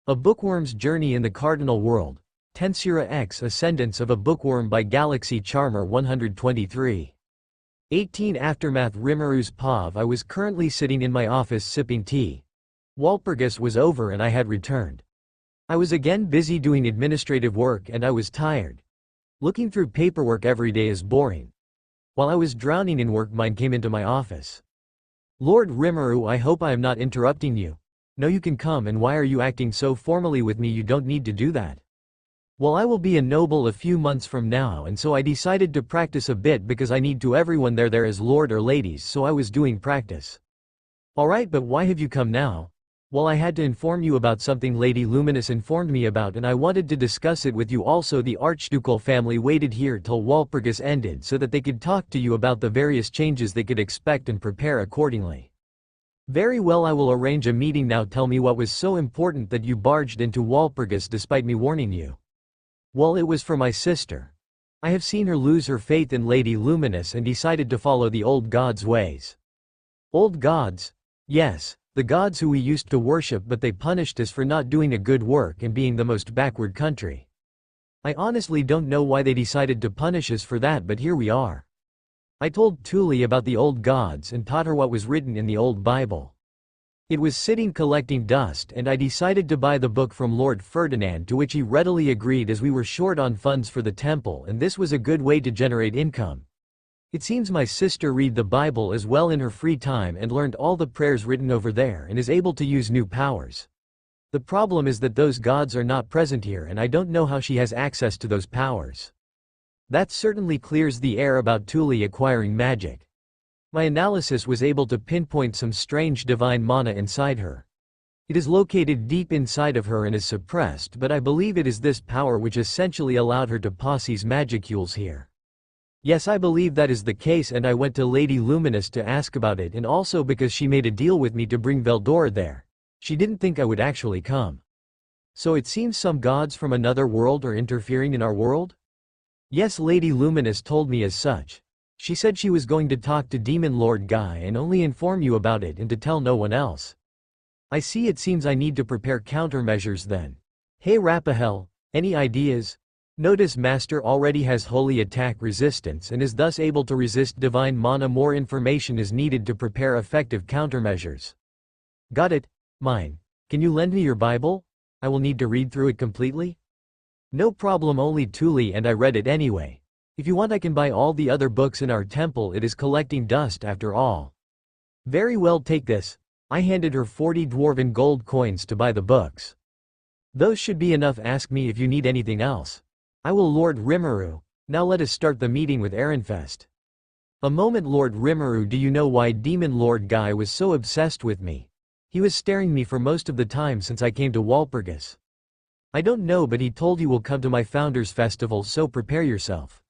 A Bookworm's Journey in the Cardinal World. Tensura X Ascendance of a Bookworm by Galaxycharmer123. 18 Aftermath Rimuru's POV. I was currently sitting in my office sipping tea. Walpurgis was over and I had returned. I was again busy doing administrative work and I was tired. Looking through paperwork every day is boring. While I was drowning in work, mine came into my office. Lord Rimuru, I hope I am not interrupting you. No, you can come, and why are you acting so formally with me? You don't need to do that. Well, I will be a noble a few months from now, and so I decided to practice a bit because I need to everyone there as lord or ladies, so I was doing practice. Alright, but why have you come now? Well, I had to inform you about something Lady Luminous informed me about and I wanted to discuss it with you also. The Archducal family waited here till Walpurgis ended so that they could talk to you about the various changes they could expect and prepare accordingly. Very well, I will arrange a meeting now. Tell me what was so important that you barged into Walpurgis despite me warning you. Well, it was for my sister. I have seen her lose her faith in Lady Luminous and decided to follow the old gods' ways. Old gods? Yes, the gods who we used to worship, but they punished us for not doing a good work and being the most backward country. I honestly don't know why they decided to punish us for that, but here we are. I told Tuli about the old gods and taught her what was written in the old Bible. It was sitting collecting dust and I decided to buy the book from Lord Ferdinand, to which he readily agreed as we were short on funds for the temple and this was a good way to generate income. It seems my sister read the Bible as well in her free time and learned all the prayers written over there and is able to use new powers. The problem is that those gods are not present here and I don't know how she has access to those powers. That certainly clears the air about Tuli acquiring magic. My analysis was able to pinpoint some strange divine mana inside her. It is located deep inside of her and is suppressed, but I believe it is this power which essentially allowed her to possess magicules here. Yes, I believe that is the case, and I went to Lady Luminous to ask about it, and also because she made a deal with me to bring Veldora there. She didn't think I would actually come. So it seems some gods from another world are interfering in our world? Yes, Lady Luminous told me as such. She said she was going to talk to Demon Lord Guy and only inform you about it and to tell no one else. I see, it seems I need to prepare countermeasures then. Hey Rapahel, any ideas? Notice Master already has holy attack resistance and is thus able to resist divine mana. More information is needed to prepare effective countermeasures. Got it, mine. Can you lend me your Bible? I will need to read through it completely. No problem, only Tuli and I read it anyway. If you want I can buy all the other books in our temple, it is collecting dust after all. Very well, take this. I handed her 40 dwarven gold coins to buy the books. Those should be enough. Ask me if you need anything else. I will, Lord Rimuru. Now let us start the meeting with Ehrenfest. A moment, Lord Rimuru, do you know why Demon Lord Guy was so obsessed with me? He was staring me for most of the time since I came to Walpurgis. I don't know, but he told you will come to my Founders Festival, so prepare yourself.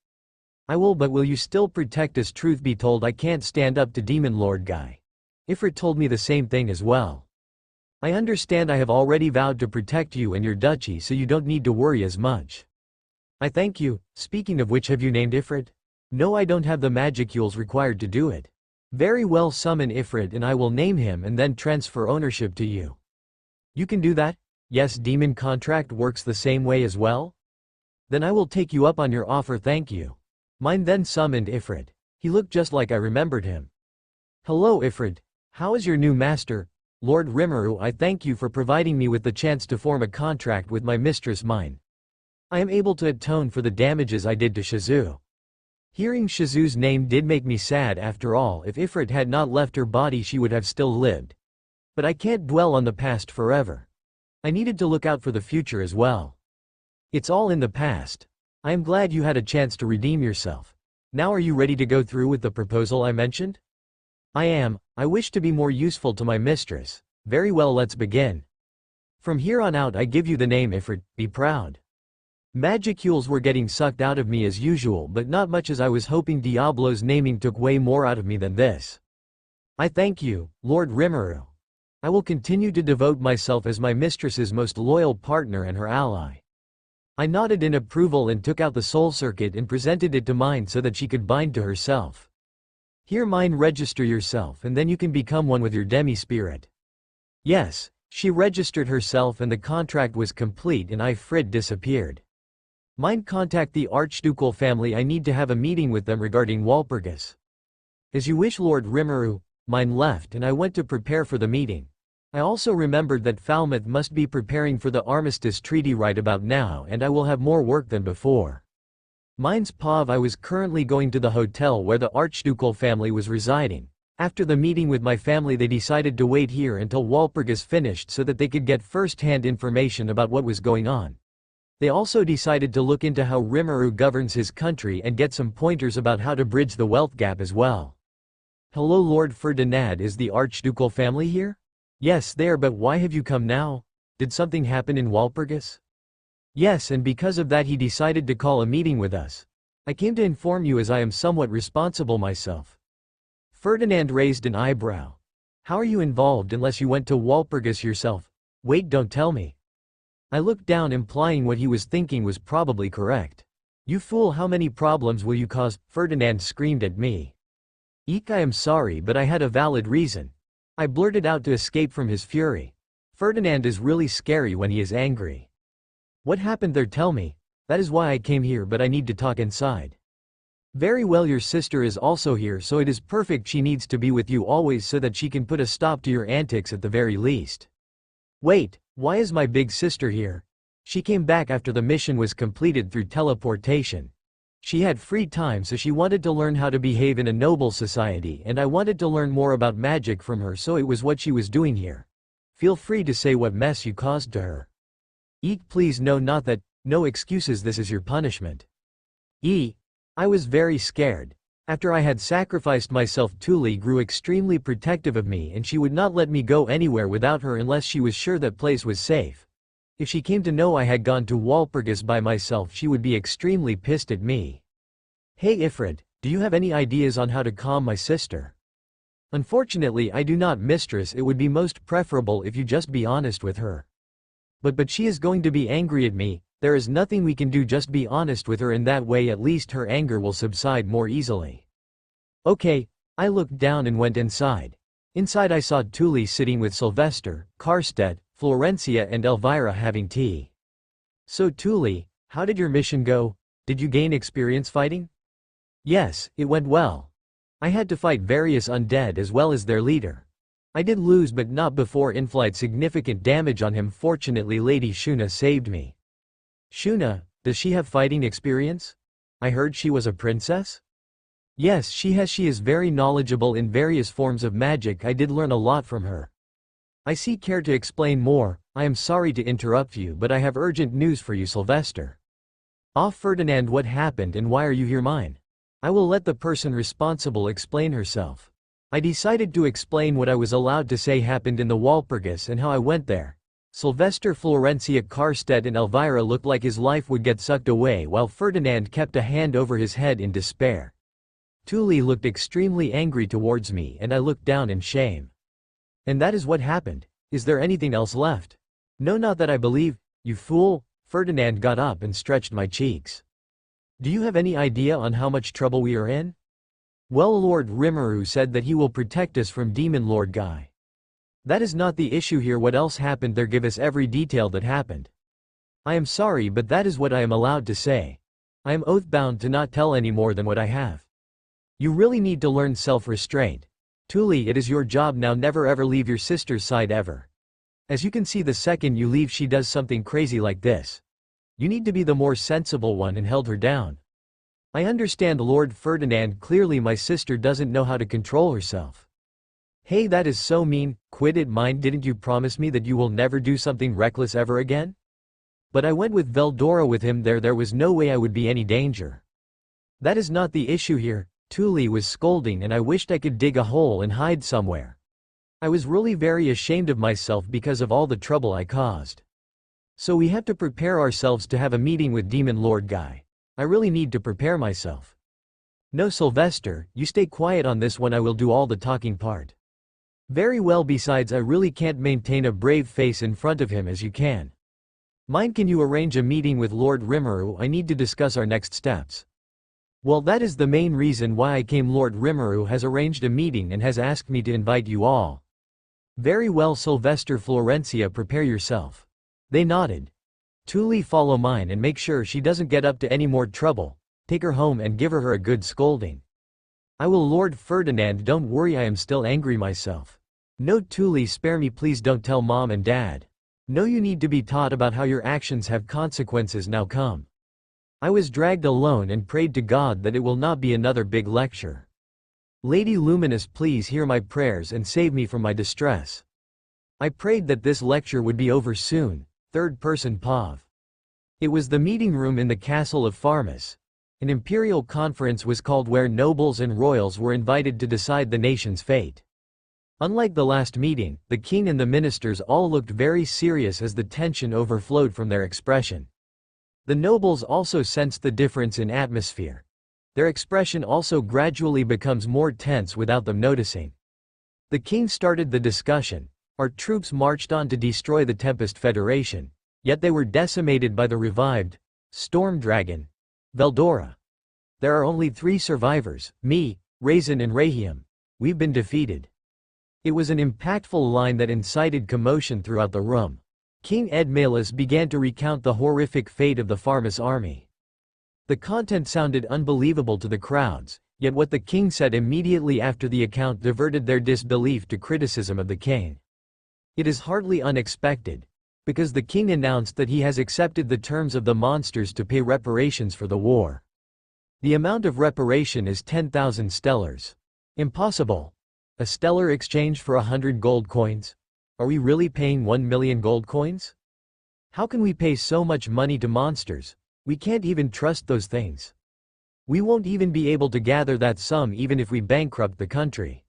I will, but will you still protect us? Truth be told, I can't stand up to Demon Lord Guy. Ifrit told me the same thing as well. I understand. I have already vowed to protect you and your duchy, so you don't need to worry as much. I thank you. Speaking of which, have you named Ifrit? No, I don't have the magicules required to do it. Very well, summon Ifrit and I will name him and then transfer ownership to you. You can do that? Yes, demon contract works the same way as well? Then I will take you up on your offer, thank you. Mine then summoned Ifrit. He looked just like I remembered him. Hello Ifrit. How is your new master? Lord Rimuru, I thank you for providing me with the chance to form a contract with my mistress mine. I am able to atone for the damages I did to Shizu. Hearing Shizu's name did make me sad. After all, if Ifrit had not left her body she would have still lived. But I can't dwell on the past forever. I needed to look out for the future as well. It's all in the past. I am glad you had a chance to redeem yourself. Now are you ready to go through with the proposal I mentioned? I am. I wish to be more useful to my mistress. Very well, let's begin. From here on out I give you the name Ifrit, be proud. Magicules were getting sucked out of me as usual, but not much as I was hoping. Diablo's naming took way more out of me than this. I thank you, Lord Rimuru. I will continue to devote myself as my mistress's most loyal partner and her ally. I nodded in approval and took out the soul circuit and presented it to mine so that she could bind to herself. Here mine, register yourself and then you can become one with your demi-spirit. Yes, She registered herself and the contract was complete and Ifrit disappeared. Mind contact the Archducal family, I need to have a meeting with them regarding Walpurgis. As you wish Lord Rimuru. Mine left and I went to prepare for the meeting. I also remembered that Falmouth must be preparing for the armistice treaty right about now and I will have more work than before. Mine's Pav, I was currently going to the hotel where the Archducal family was residing. After the meeting with my family they decided to wait here until Walpurgis finished so that they could get first-hand information about what was going on. They also decided to look into how Rimuru governs his country and get some pointers about how to bridge the wealth gap as well. Hello Lord Ferdinand, is the Archducal family here? Yes, they are, but why have you come now? Did something happen in Walpurgis? Yes, and because of that he decided to call a meeting with us. I came to inform you as I am somewhat responsible myself. Ferdinand raised an eyebrow. How are you involved unless you went to Walpurgis yourself? Wait, don't tell me. I looked down, implying what he was thinking was probably correct. You fool, how many problems will you cause? Ferdinand screamed at me. Eek, I am sorry, but I had a valid reason. I blurted out to escape from his fury. Ferdinand is really scary when he is angry. What happened there, tell me. That is why I came here, but I need to talk inside. Very well, your sister is also here, so it is perfect. She needs to be with you always so that she can put a stop to your antics at the very least. Wait, why is my big sister here? She came back after the mission was completed through teleportation. She had free time, so she wanted to learn how to behave in a noble society, and I wanted to learn more about magic from her, so it was what she was doing here. Feel free to say what mess you caused to her. Eek, please, no, not that, no excuses, this is your punishment. I was very scared. After I had sacrificed myself, Tuli grew extremely protective of me and she would not let me go anywhere without her unless she was sure that place was safe. If she came to know I had gone to Walpurgis by myself, she would be extremely pissed at me. Hey Ifrit, do you have any ideas on how to calm my sister? Unfortunately I do not, mistress. It would be most preferable if you just be honest with her. But she is going to be angry at me. There is nothing we can do, just be honest with her, in that way at least her anger will subside more easily. Okay, I looked down and went inside. Inside I saw Tuli sitting with Sylvester, Karstedt, Florencia and Elvira having tea. So Tuli, how did your mission go? Did you gain experience fighting? Yes, it went well. I had to fight various undead as well as their leader. I did lose, but not before inflict significant damage on him. Fortunately Lady Shuna saved me. Shuna, does she have fighting experience? I heard she was a princess? Yes, she has. She is very knowledgeable in various forms of magic. I did learn a lot from her. I see. Care to explain more? I am sorry to interrupt you, but I have urgent news for you, Sylvester. Ferdinand, what happened and why are you here? Mine. I will let the person responsible explain herself. I decided to explain what I was allowed to say happened in the Walpurgis and how I went there. Sylvester, Florencia, Karstedt and Elvira looked like his life would get sucked away, while Ferdinand kept a hand over his head in despair. Tuli looked extremely angry towards me and I looked down in shame. And that is what happened. Is there anything else left? No, not that I believe, you fool. Ferdinand got up and stretched my cheeks. Do you have any idea on how much trouble we are in? Well, Lord Rimuru said that he will protect us from Demon Lord Guy. That is not the issue here. What else happened there? Give us every detail that happened. I am sorry, but that is what I am allowed to say. I am oath-bound to not tell any more than what I have. You really need to learn self-restraint. Tuli, it is your job now. Never ever leave your sister's side ever. As you can see, the second you leave she does something crazy like this. You need to be the more sensible one and held her down. I understand, Lord Ferdinand. Clearly my sister doesn't know how to control herself. Hey, that is so mean. Quit it. Mind, didn't you promise me that you will never do something reckless ever again? But I went with Veldora with him there. There was no way I would be any danger. That is not the issue here. Tuli was scolding and I wished I could dig a hole and hide somewhere. I was really very ashamed of myself because of all the trouble I caused. So we have to prepare ourselves to have a meeting with Demon Lord Guy. I really need to prepare myself. No, Sylvester, you stay quiet on this one. I will do all the talking part. Very well, besides I really can't maintain a brave face in front of him as you can. Mind, can you arrange a meeting with Lord Rimuru? I need to discuss our next steps. Well, that is the main reason why I came. Lord Rimuru has arranged a meeting and has asked me to invite you all. Very well, Sylvester, Florencia, prepare yourself. They nodded. Tuli, follow mine and make sure she doesn't get up to any more trouble. Take her home and give her a good scolding. I will, Lord Ferdinand, don't worry, I am still angry myself. No, Tuli, spare me please, don't tell mom and dad. No, you need to be taught about how your actions have consequences, now come. I was dragged alone and prayed to God that it will not be another big lecture. Lady Luminous, please hear my prayers and save me from my distress. I prayed that this lecture would be over soon. Third person Pav. It was the meeting room in the castle of Farmus. An imperial conference was called where nobles and royals were invited to decide the nation's fate. Unlike the last meeting, the king and the ministers all looked very serious as the tension overflowed from their expression. The nobles also sensed the difference in atmosphere. Their expression also gradually becomes more tense without them noticing. The king started the discussion. Our troops marched on to destroy the Tempest Federation, yet they were decimated by the revived Storm Dragon, Veldora. There are only 3 survivors, me, Raisin and Rahiam. We've been defeated. It was an impactful line that incited commotion throughout the room. King Edmalus began to recount the horrific fate of the Farmus army. The content sounded unbelievable to the crowds, yet what the king said immediately after the account diverted their disbelief to criticism of the king. It is hardly unexpected, because the king announced that he has accepted the terms of the monsters to pay reparations for the war. The amount of reparation is 10,000 stellars. Impossible. A stellar exchange for 100 gold coins? Are we really paying 1 million gold coins? How can we pay so much money to monsters? We can't even trust those things. We won't even be able to gather that sum even if we bankrupt the country.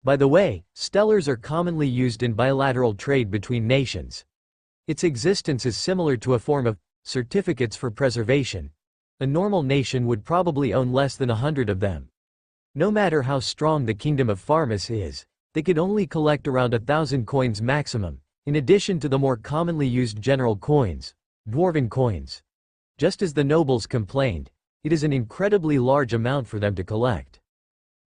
By the way, stellars are commonly used in bilateral trade between nations. Its existence is similar to a form of certificates for preservation. A normal nation would probably own less than 100 of them. No matter how strong the kingdom of Farmus is, they could only collect around 1,000 coins maximum, in addition to the more commonly used general coins, dwarven coins. Just as the nobles complained, it is an incredibly large amount for them to collect.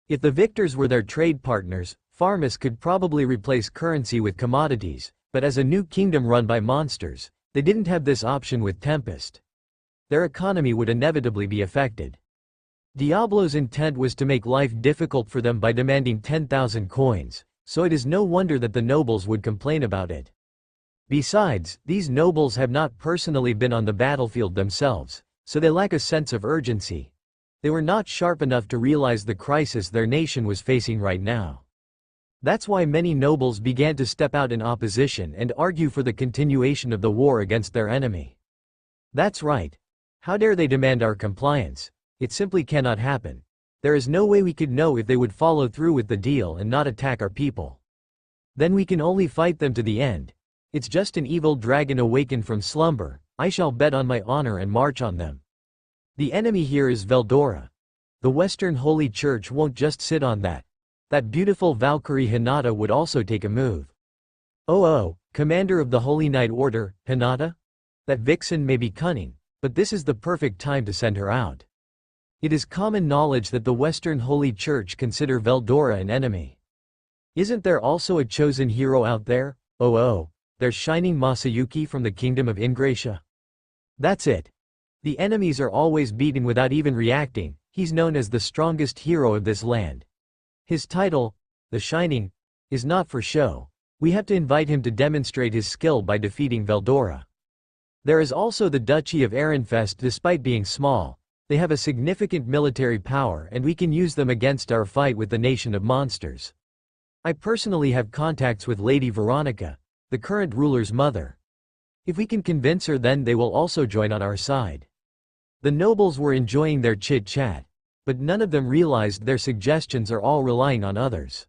If the victors were their trade partners, Farmus could probably replace currency with commodities, but as a new kingdom run by monsters, they didn't have this option with Tempest. Their economy would inevitably be affected. Diablo's intent was to make life difficult for them by demanding 10,000 coins, so it is no wonder that the nobles would complain about it. Besides, these nobles have not personally been on the battlefield themselves, so they lack a sense of urgency. They were not sharp enough to realize the crisis their nation was facing right now. That's why many nobles began to step out in opposition and argue for the continuation of the war against their enemy. That's right. How dare they demand our compliance? It simply cannot happen. There is no way we could know if they would follow through with the deal and not attack our people. Then we can only fight them to the end. It's just an evil dragon awakened from slumber. I shall bet on my honor and march on them. The enemy here is Veldora. The Western Holy Church won't just sit on that. That beautiful Valkyrie Hinata would also take a move. Oh, Commander of the Holy Knight Order, Hinata? That vixen may be cunning, but this is the perfect time to send her out. It is common knowledge that the Western Holy Church consider Veldora an enemy. Isn't there also a chosen hero out there? Oh, there's Shining Masayuki from the Kingdom of Ingratia. That's it. The enemies are always beaten without even reacting. He's known as the strongest hero of this land. His title, the Shining, is not for show. We have to invite him to demonstrate his skill by defeating Veldora. There is also the Duchy of Ehrenfest. Despite being small, they have a significant military power and we can use them against our fight with the nation of monsters. I personally have contacts with Lady Veronica, the current ruler's mother. If we can convince her, then they will also join on our side. The nobles were enjoying their chit-chat, but none of them realized their suggestions are all relying on others.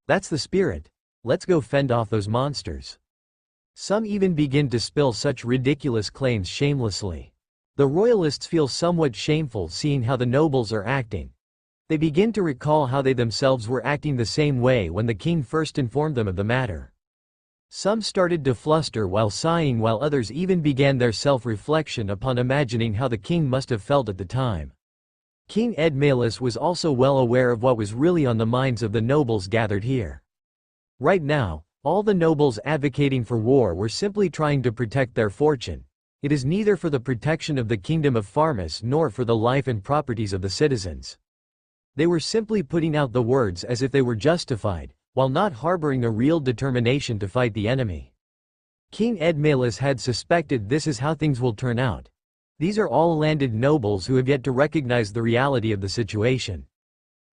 That's the spirit. Let's go fend off those monsters. Some even begin to spill such ridiculous claims shamelessly. The royalists feel somewhat shameful seeing how the nobles are acting. They begin to recall how they themselves were acting the same way when the king first informed them of the matter. Some started to fluster while sighing, while others even began their self-reflection upon imagining how the king must have felt at the time. King Edmalus was also well aware of what was really on the minds of the nobles gathered here. Right now, all the nobles advocating for war were simply trying to protect their fortune. It is neither for the protection of the kingdom of Farmus nor for the life and properties of the citizens. They were simply putting out the words as if they were justified, while not harboring a real determination to fight the enemy. King Edmalus had suspected this is how things will turn out. These are all landed nobles who have yet to recognize the reality of the situation.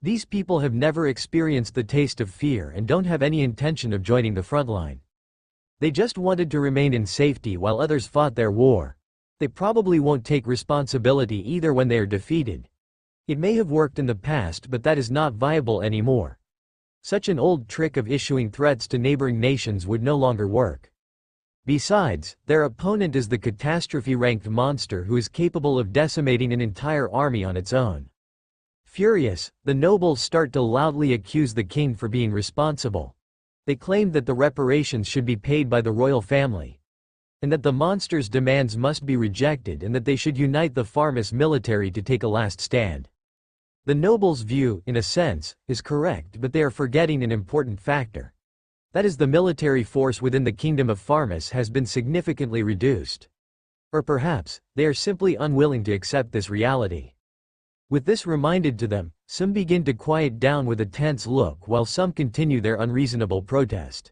These people have never experienced the taste of fear and don't have any intention of joining the front line. They just wanted to remain in safety while others fought their war. They probably won't take responsibility either when they are defeated. It may have worked in the past, but that is not viable anymore. Such an old trick of issuing threats to neighboring nations would no longer work. Besides, their opponent is the catastrophe-ranked monster who is capable of decimating an entire army on its own. Furious, the nobles start to loudly accuse the king for being responsible. They claim that the reparations should be paid by the royal family, and that the monster's demands must be rejected and that they should unite the Farmus military to take a last stand. The nobles' view, in a sense, is correct, but they are forgetting an important factor. That is, the military force within the kingdom of Farmus has been significantly reduced. Or perhaps, they are simply unwilling to accept this reality. With this reminded to them, some begin to quiet down with a tense look while some continue their unreasonable protest.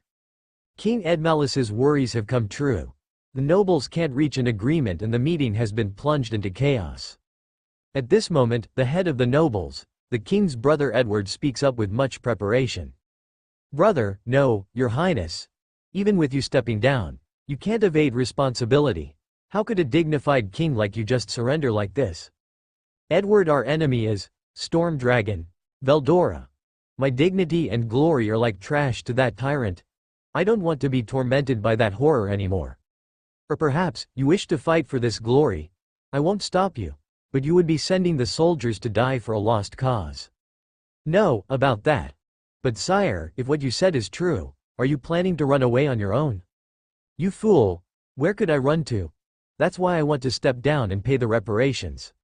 King Edmalus's worries have come true. The nobles can't reach an agreement and the meeting has been plunged into chaos. At this moment, the head of the nobles, the king's brother Edward, speaks up with much preparation. "Brother, no, your highness. Even with you stepping down, you can't evade responsibility. How could a dignified king like you just surrender like this? Edward, our enemy is Storm Dragon, Veldora. My dignity and glory are like trash to that tyrant. I don't want to be tormented by that horror anymore. Or perhaps, you wish to fight for this glory. I won't stop you. But you would be sending the soldiers to die for a lost cause." "No, about that. But sire, if what you said is true, are you planning to run away on your own?" "You fool. Where could I run to? That's why I want to step down and pay the reparations."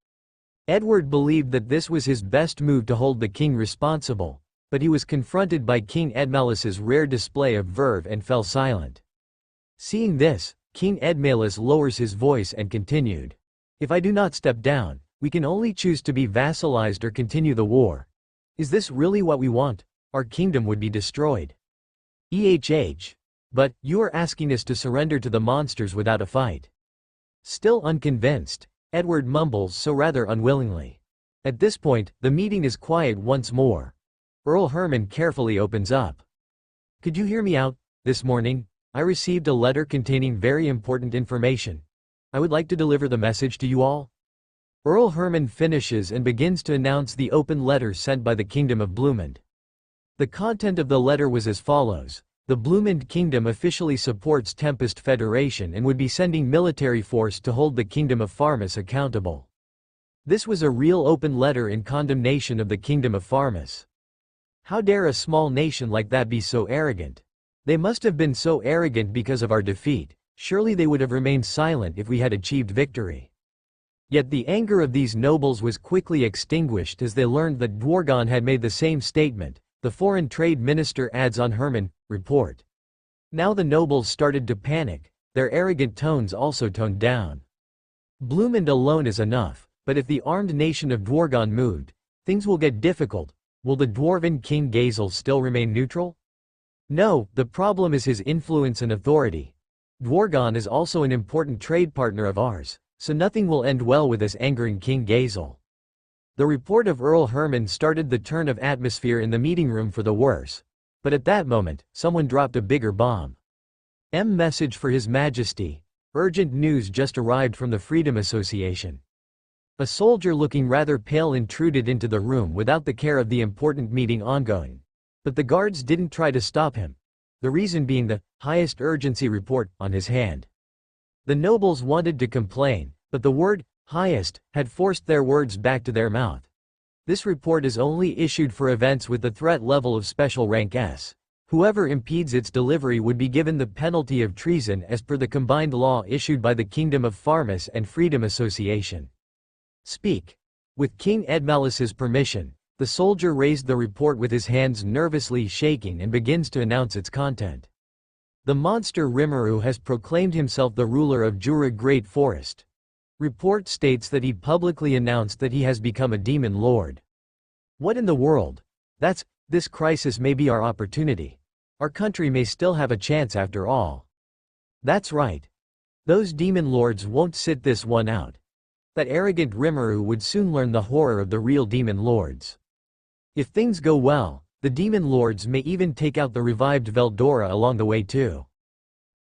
Edward believed that this was his best move to hold the king responsible, but he was confronted by King Edmalus's rare display of verve and fell silent. Seeing this, King Edmalus lowers his voice and continued, "If I do not step down, we can only choose to be vassalized or continue the war. Is this really what we want? Our kingdom would be destroyed. But, you are asking us to surrender to the monsters without a fight." Still unconvinced, Edward mumbles, so rather unwillingly. At this point, the meeting is quiet once more. Earl Herman carefully opens up. "Could you hear me out? This morning, I received a letter containing very important information. I would like to deliver the message to you all." Earl Herman finishes and begins to announce the open letter sent by the Kingdom of Blumund. The content of the letter was as follows. The Blumund Kingdom officially supports Tempest Federation and would be sending military force to hold the Kingdom of Farmus accountable. This was a real open letter in condemnation of the Kingdom of Farmus. How dare a small nation like that be so arrogant? They must have been so arrogant because of our defeat. Surely they would have remained silent if we had achieved victory. Yet the anger of these nobles was quickly extinguished as they learned that Dwargon had made the same statement. The Foreign Trade Minister adds on Herman, report. Now the nobles started to panic, their arrogant tones also toned down. Blumund alone is enough, but if the armed nation of Dwargon moved, things will get difficult. Will the Dwarven King Gazel still remain neutral? No, the problem is his influence and authority. Dwargon is also an important trade partner of ours, so nothing will end well with this angering King Gazel. The report of Earl Herman started the turn of atmosphere in the meeting room for the worse. But at that moment, someone dropped a bigger bomb. Message for His Majesty. Urgent news just arrived from the Freedom Association. A soldier looking rather pale intruded into the room without the care of the important meeting ongoing. But the guards didn't try to stop him. The reason being the highest urgency report on his hand. The nobles wanted to complain, but the word highest had forced their words back to their mouth. This report is only issued for events with the threat level of special rank S. Whoever impedes its delivery would be given the penalty of treason as per the combined law issued by the Kingdom of Farmus and Freedom Association. Speak. With King Edmalus's permission, The soldier raised the report with his hands nervously shaking and begins to announce its content. The monster Rimuru has proclaimed himself the ruler of Jura Great Forest. Report states that he publicly announced that he has become a demon lord. What in the world? This crisis may be our opportunity. Our country may still have a chance after all. That's right. Those demon lords won't sit this one out. That arrogant Rimuru would soon learn the horror of the real demon lords. If things go well, the demon lords may even take out the revived Veldora along the way too.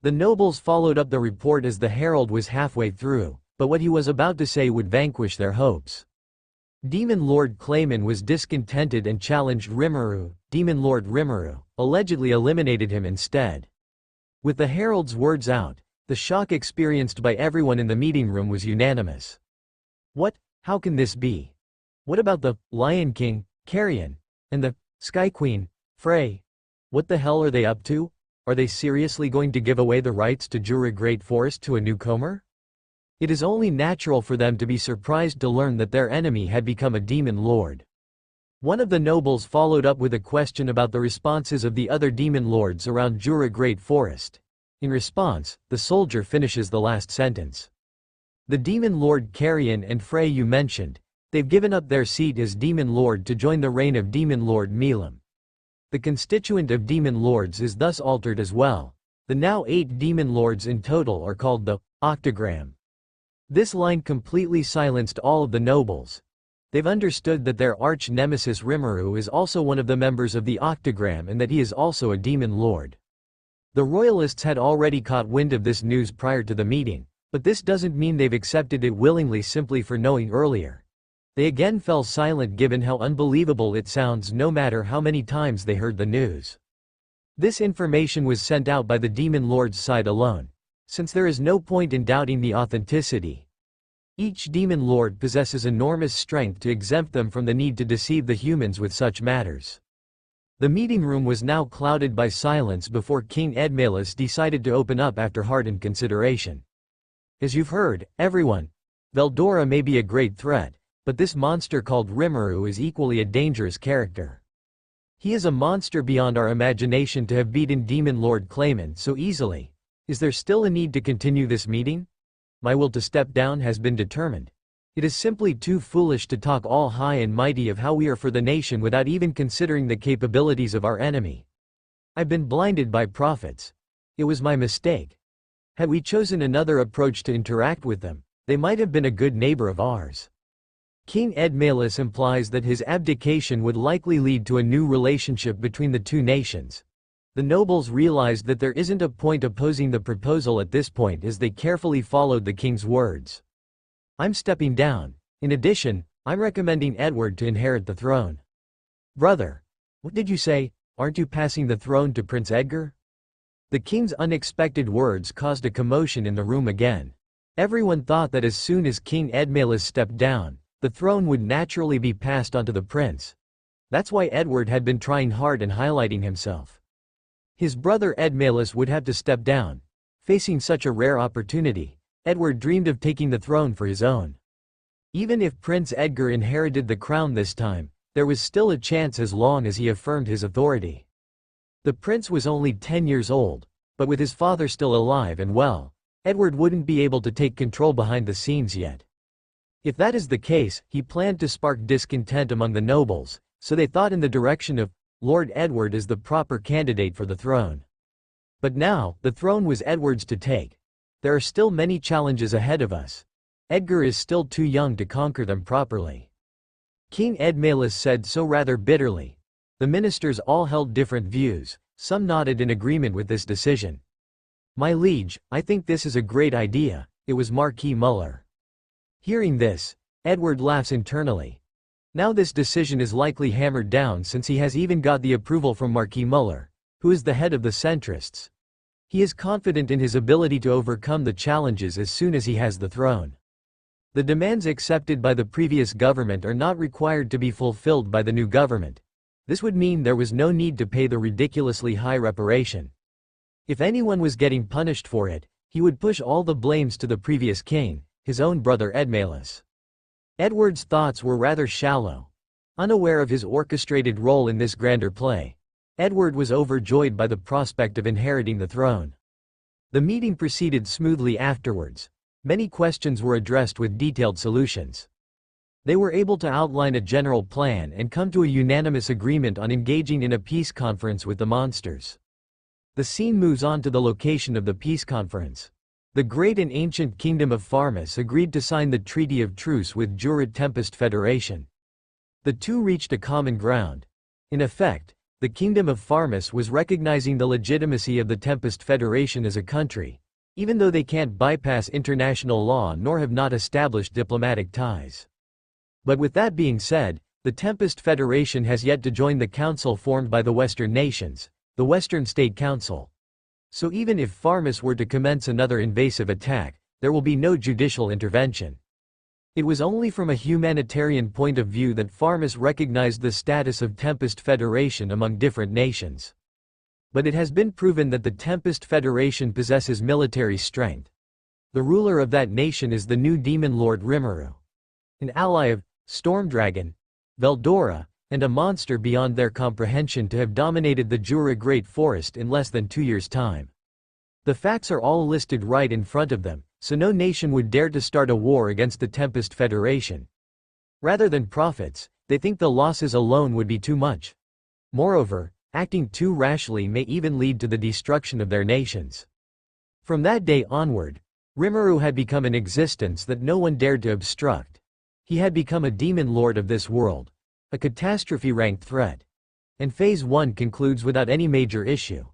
The nobles followed up the report as the herald was halfway through, but what he was about to say would vanquish their hopes. Demon Lord Clayman was discontented and challenged Rimuru. Demon Lord Rimuru allegedly eliminated him instead. With the herald's words out, the shock experienced by everyone in the meeting room was unanimous. What? How can this be? What about the Lion King, Carrion, and the Sky Queen, Frey? What the hell are they up to? Are they seriously going to give away the rights to Jura Great Forest to a newcomer? It is only natural for them to be surprised to learn that their enemy had become a demon lord. One of the nobles followed up with a question about the responses of the other demon lords around Jura Great Forest. In response, the soldier finishes the last sentence. The demon lord Carrion and Frey you mentioned, they've given up their seat as demon lord to join the reign of demon lord Milam. The constituent of demon lords is thus altered as well. The now 8 demon lords in total are called the octagram. This line completely silenced all of the nobles. They've understood that their arch-nemesis Rimuru is also one of the members of the octagram and that he is also a demon lord. The royalists had already caught wind of this news prior to the meeting, but this doesn't mean they've accepted it willingly simply for knowing earlier. They again fell silent given how unbelievable it sounds no matter how many times they heard the news. This information was sent out by the demon lord's side alone, since there is no point in doubting the authenticity. Each demon lord possesses enormous strength to exempt them from the need to deceive the humans with such matters. The meeting room was now clouded by silence before King Edmalus decided to open up after hardened consideration. As you've heard, everyone, Veldora may be a great threat, but this monster called Rimuru is equally a dangerous character. He is a monster beyond our imagination to have beaten Demon Lord Clayman so easily. Is there still a need to continue this meeting? My will to step down has been determined. It is simply too foolish to talk all high and mighty of how we are for the nation without even considering the capabilities of our enemy. I've been blinded by prophets. It was my mistake. Had we chosen another approach to interact with them, they might have been a good neighbor of ours. King Edmalus implies that his abdication would likely lead to a new relationship between the two nations. The nobles realized that there isn't a point opposing the proposal at this point as they carefully followed the king's words. I'm stepping down. In addition, I'm recommending Edward to inherit the throne. Brother, what did you say? Aren't you passing the throne to Prince Edgar? The king's unexpected words caused a commotion in the room again. Everyone thought that as soon as King Edmalus stepped down, the throne would naturally be passed on to the prince. That's why Edward had been trying hard and highlighting himself. His brother Edmalus would have to step down. Facing such a rare opportunity, Edward dreamed of taking the throne for his own. Even if Prince Edgar inherited the crown this time, there was still a chance as long as he affirmed his authority. The prince was only 10 years old, but with his father still alive and well, Edward wouldn't be able to take control behind the scenes yet. If that is the case, he planned to spark discontent among the nobles, so they thought in the direction of Lord Edward as the proper candidate for the throne. But now, the throne was Edward's to take. There are still many challenges ahead of us. Edgar is still too young to conquer them properly. King Edmalus said so rather bitterly. The ministers all held different views, some nodded in agreement with this decision. My liege, I think this is a great idea, it was Marquis Muller. Hearing this, Edward laughs internally. Now this decision is likely hammered down since he has even got the approval from Marquis Muller, who is the head of the centrists. He is confident in his ability to overcome the challenges as soon as he has the throne. The demands accepted by the previous government are not required to be fulfilled by the new government. This would mean there was no need to pay the ridiculously high reparation. If anyone was getting punished for it, he would push all the blames to the previous king, his own brother Edmalus. Edward's thoughts were rather shallow. Unaware of his orchestrated role in this grander play, Edward was overjoyed by the prospect of inheriting the throne. The meeting proceeded smoothly afterwards. Many questions were addressed with detailed solutions. They were able to outline a general plan and come to a unanimous agreement on engaging in a peace conference with the monsters. The scene moves on to the location of the peace conference. The great and ancient kingdom of Pharmus agreed to sign the Treaty of Truce with Jurid Tempest Federation. The two reached a common ground. In effect, the kingdom of Pharmus was recognizing the legitimacy of the Tempest Federation as a country, even though they can't bypass international law nor have not established diplomatic ties. But with that being said, the Tempest Federation has yet to join the council formed by the Western nations, the Western State Council. So even if Pharmus were to commence another invasive attack, there will be no judicial intervention. It was only from a humanitarian point of view that Pharmus recognized the status of Tempest Federation among different nations. But it has been proven that the Tempest Federation possesses military strength. The ruler of that nation is the new demon lord Rimuru, an ally of Stormdragon, Veldora, and a monster beyond their comprehension to have dominated the Jura Great Forest in less than 2 years' time. The facts are all listed right in front of them, so no nation would dare to start a war against the Tempest Federation. Rather than profits, they think the losses alone would be too much. Moreover, acting too rashly may even lead to the destruction of their nations. From that day onward, Rimuru had become an existence that no one dared to obstruct. He had become a demon lord of this world, a catastrophe-ranked threat. And Phase 1 concludes without any major issue.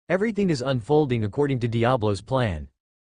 Everything is unfolding according to Diablo's plan.